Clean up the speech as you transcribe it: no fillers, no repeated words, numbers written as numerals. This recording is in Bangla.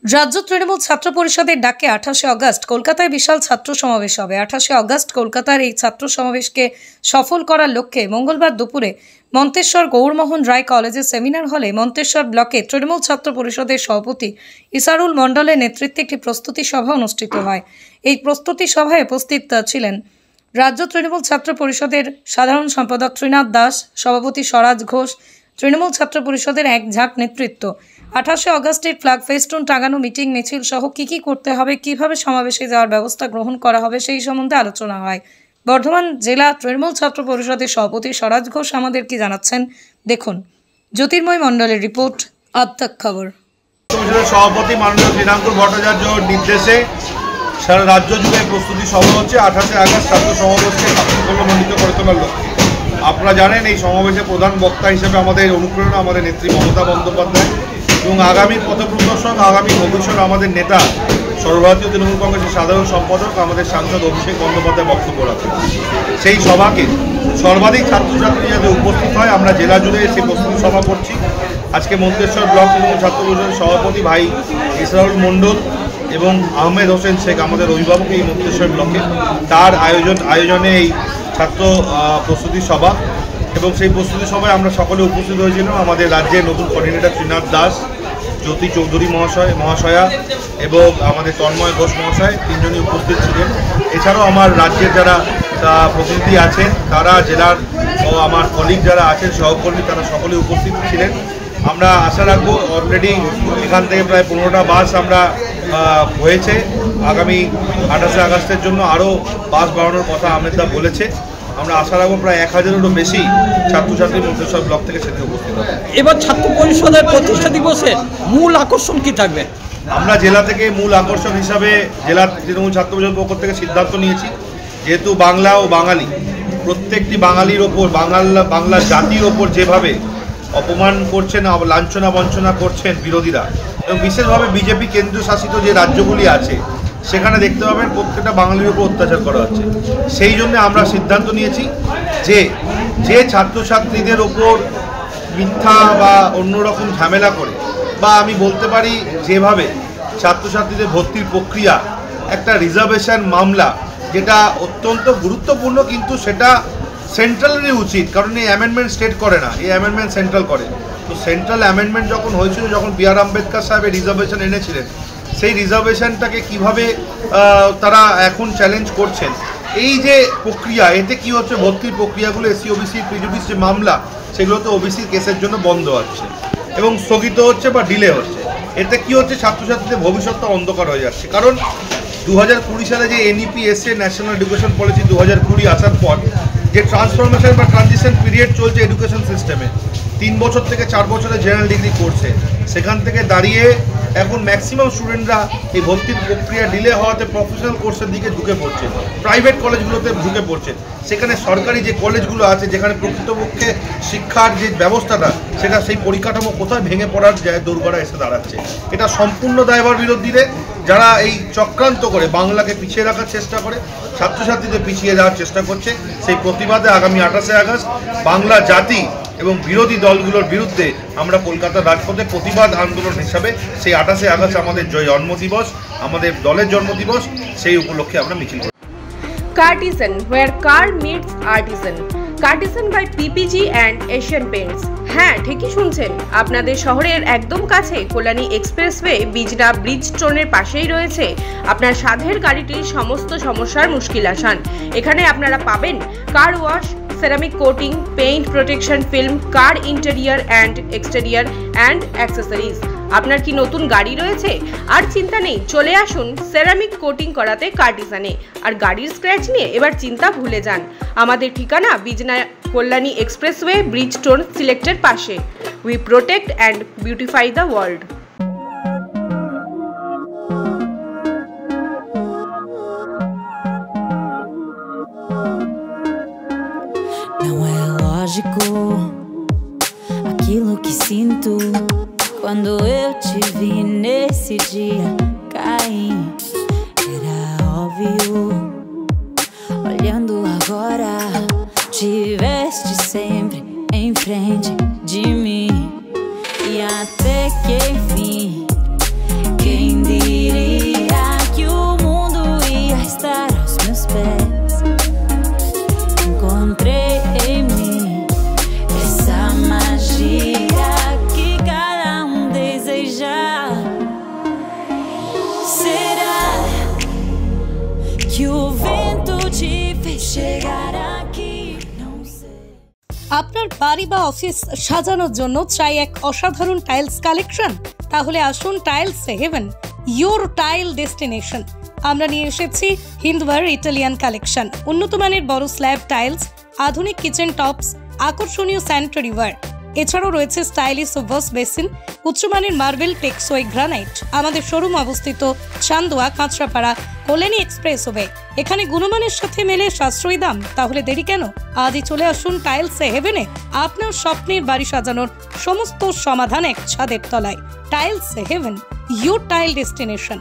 রাজ্য তৃণমূল ছাত্র পরিষদের ডাকে 28 অগস্ট কলকাতায় বিশাল ছাত্র সমাবেশ হবে। 28 অগস্ট কলকাতার এই ছাত্র সমাবেশকে সফল করার লক্ষ্যে মঙ্গলবার দুপুরে মন্তেশ্বর গৌরমোহন রায় কলেজের সেমিনার হলে মন্তেশ্বর ব্লকে তৃণমূল ছাত্র পরিষদের সভাপতি ইসারুল মণ্ডলের নেতৃত্বে একটি প্রস্তুতি সভা অনুষ্ঠিত হয়। এই প্রস্তুতি সভায় উপস্থিত ছিলেন রাজ্য তৃণমূল ছাত্র পরিষদের সাধারণ সম্পাদক ত্রিনাথ দাস, সভাপতি স্বরাজ ঘোষ, তৃণমূল ছাত্র পরিষদের এক ঝাঁক নেতৃত্ব। 28 অগস্টের ফ্ল্যাগ ফেস্টুন টাঙানো মিটিং মিছিল সহ কি করতে হবে, কিভাবে সমাবেশে যাওয়ার ব্যবস্থা গ্রহণ করা হবে সেই সম্বন্ধে আলোচনা হয়। বর্ধমান জেলা তৃণমূল ছাত্র পরিষদের সভাপতি স্বরাজ ঘোষ আমাদের কি জানাচ্ছেন দেখুন। জ্যোতির্ময় মণ্ডলের রিপোর্ট, আত্মাক খবর। সভাপতি মাননীয় শ্রীরামপুর ভট্টাচার্যর নির্দেশে সারা রাজ্য জুড়ে প্রস্তুতি সভা হচ্ছে 28 আগস্ট ছাত্র সমাবেশকে সাফল্যমণ্ডিত করে তোলার লক্ষ্যে। আপনারা জানেন এই সমাবেশে প্রধান বক্তা হিসেবে আমাদের অনুপ্রেরণা আমাদের নেত্রী মমতা বন্দ্যোপাধ্যায় এবং আগামী পথপ্রদর্শক, আগামী ভবিষ্যৎ আমাদের নেতা সর্বভারতীয় তৃণমূল কংগ্রেসের সাধারণ সম্পাদক আমাদের সাংসদ অভিষেক বন্দ্যোপাধ্যায় বক্তব্য রাখেন। সেই সভাকে সর্বাধিক ছাত্রছাত্রী যাতে উপস্থিত হয়, আমরা জেলা জুড়ে সেই প্রস্তুতি সভা করছি। আজকে মন্তেশ্বর ব্লক তৃণমূল ছাত্র পরিষদের সভাপতি ভাই ইসরাউল মণ্ডল এবং আহমেদ হোসেন শেখ আমাদের অভিভাবক এই মন্তেশ্বর ব্লকে, তার আয়োজনে এই ছাত্র প্রস্তুতি সভা এবং সেই প্রস্তুতি সভায় আমরা সকলে উপস্থিত হয়েছিলাম। আমাদের রাজ্যের নতুন কোঅর্ডিনেটর ত্রিনাথ দাস, জ্যোতি চৌধুরী মহাশয়া এবং আমাদের তন্ময় ঘোষ মহাশয়, তিনজনই উপস্থিত ছিলেন। এছাড়াও আমার রাজ্যের যারা প্রতিনিধি আছেন তারা, জেলার ও আমার কলিগ যারা আছেন সহকর্মী, তারা সকলে উপস্থিত ছিলেন। আমরা আশা রাখবো অলরেডি এখান থেকে প্রায় 15টা বাস আমরা হয়েছে। আগামী 28 আগস্টের জন্য আরও বাস বাড়ানোর কথা আহমেদদা বলেছে। আমরা আশা রাখবো প্রায় 1000-এরও বেশি ছাত্রছাত্রী মন্তেশ্বর ব্লক থেকে সেখানে উপস্থিত হবে। এবার ছাত্র পরিষদের প্রতিষ্ঠা দিবসে মূল আকর্ষণ কি থাকবে? আমরা জেলা থেকে মূল আকর্ষণ হিসাবে জেলা তৃণমূল ছাত্র পরিষদের পক্ষ থেকে সিদ্ধান্ত নিয়েছি, যেহেতু বাংলা ও বাঙালি, প্রত্যেকটি বাঙালির ওপর বাংলা জাতির ওপর যেভাবে অপমান করছেন, লাঞ্ছনা বঞ্চনা করছেন বিরোধীরা, এবং বিশেষভাবে বিজেপি কেন্দ্রীয় শাসিত যে রাজ্যগুলি আছে সেখানে দেখতে পাবেন প্রত্যেকটা বাঙালির উপর অত্যাচার করা হচ্ছে। সেই জন্য আমরা সিদ্ধান্ত নিয়েছি যে ছাত্রছাত্রীদের ওপর মিথ্যা বা অন্যরকম ঝামেলা করে, বা আমি বলতে পারি যেভাবে ছাত্রছাত্রীদের ভর্তির প্রক্রিয়া একটা রিজার্ভেশন মামলা, যেটা অত্যন্ত গুরুত্বপূর্ণ, কিন্তু সেটা সেন্ট্রালেরই উচিত, কারণ এই অ্যামেন্ডমেন্ট স্টেট করে না, এই অ্যামেন্ডমেন্ট সেন্ট্রাল করে। তো সেন্ট্রাল অ্যামেন্ডমেন্ট যখন হয়েছিল, যখন বি আর আম্বেদকর সাহেবের রিজার্ভেশন এনেছিলেন, সেই রিজার্ভেশনটাকে কিভাবে তারা এখন চ্যালেঞ্জ করছেন, এই যে প্রক্রিয়া, এতে কি হচ্ছে, ভর্তির প্রক্রিয়াগুলো এসসি ওবিসি প্রিজুডিস যে মামলা, সেগুলো তো ওবিসি কেসের জন্য বন্ধ হচ্ছে এবং স্থগিত হচ্ছে বা ডিলে হচ্ছে। এতে কি হচ্ছে, ছাত্রছাত্রীদের ভবিষ্যৎটা অন্ধকার হয়ে যাচ্ছে। কারণ 2020 সালে যে এনইপি এসছে, ন্যাশনাল এডুকেশন পলিসি 2020 আসার পর যে ট্রান্সফরমেশন বা ট্রানজিশন পিরিয়ড চলছে এডুকেশন সিস্টেমে, 3 বছর থেকে 4 বছরের জেনারেল ডিগ্রি কোর্সে, সেখান থেকে দাঁড়িয়ে এখন ম্যাক্সিমাম স্টুডেন্টরা এই ভর্তির প্রক্রিয়া ডিলে হওয়াতে প্রফেশনাল কোর্সের দিকে ঝুঁকে পড়ছে, প্রাইভেট কলেজগুলোতে ঝুঁকে পড়ছে। সেখানে সরকারি যে কলেজগুলো আছে, যেখানে প্রকৃতপক্ষে শিক্ষার যে ব্যবস্থাটা, সেটা সেই পরিকাঠামো কোথায় ভেঙে পড়ার দোরগোড়া এসে দাঁড়াচ্ছে। এটা সম্পূর্ণ দায়ভার বিরোধীদের, যারা এই চক্রান্ত করে বাংলাকে পিছিয়ে রাখার চেষ্টা করে, ছাত্রছাত্রীদের পিছিয়ে যাওয়ার চেষ্টা করছে। সেই প্রতিবাদে আগামী 28 আগস্ট বাংলা জাতি এবং বিরোধী দলগুলোর বিরুদ্ধে আমরা কলকাতার রাজপথে প্রতিবাদ আন্দোলন হিসাবে সেই 28 আগস্ট আমাদের জন্মদিবস, আমাদের দলের জন্মদিবস, সেই উপলক্ষে আমরা মিছিল করি। Cartesian, where car meets artisan. Cartesian by PPG and Asian Paints. হ্যাঁ, ঠিকই শুনছেন, আপনাদের শহরের একদম কাছে কল্যাণী এক্সপ্রেসওয়ে বিজনা ব্রিজস্টোনের পাশেই রয়েছে আপনার সাধের গাড়িটির সমস্ত সমস্যার মুশকিল আসান। এখানে আপনারা পাবেন car wash, ceramic coating, paint protection film, car interior and exterior and accessories. আপনার কি নতুন গাড়ি রয়েছে? আর চিন্তা নেই, চলে আসুন সেরামিক কোটিং করাতে কার্টিসানে। আর গাড়ির স্ক্র্যাচ নিয়ে এবার চিন্তা ভুলে যান। আমাদের ঠিকানা বিজনা কল্যাণী এক্সপ্রেসওয়ে ব্রিজস্টোন সিলেক্টের পাশে। We protect and beautify the world. Não é lógico aquilo que sinto quando eu te vi nesse dia cair. Era óbvio, olhando agora, tiveste sempre em frente de mim. E até que enfim, quem chegar aqui, não sei. আপনার বাড়ি বা অফিস সাজানোর জন্য চাই এক অসাধারণ টাইলস কালেকশন? তাহলে আসুন tiles heaven, your tile destination. আমরা নিয়ে এসেছি হিন্দওয়ার ইটালিয়ান কালেকশন, উন্নত মানের বড় স্ল্যাব টাইলস, আধুনিক কিচেন টপস, আকর্ষণীয় স্যানিটারি ওয়্যার। এছাড়াও রয়েছে স্টাইলিশ ওয়াশ বেসিন, উচ্চমানের মার্বেল, টেক্সোই, গ্রানাইট। আমাদের শোরুম অবস্থিত চান্দোয়া, কাঁচরাপাড়া, কল্যাণী এক্সপ্রেসওয়ে। এখানে গুণমানের সাথে মেলে সাশ্রয়ী দাম। তাহলে দেরি কেন? আজই চলে আসুন টাইলস হেভেনে। আপনার স্বপ্নের বাড়ি সাজানোর সমস্ত সমাধান এক ছাদের তলায়। Tiles heaven, your tile destination.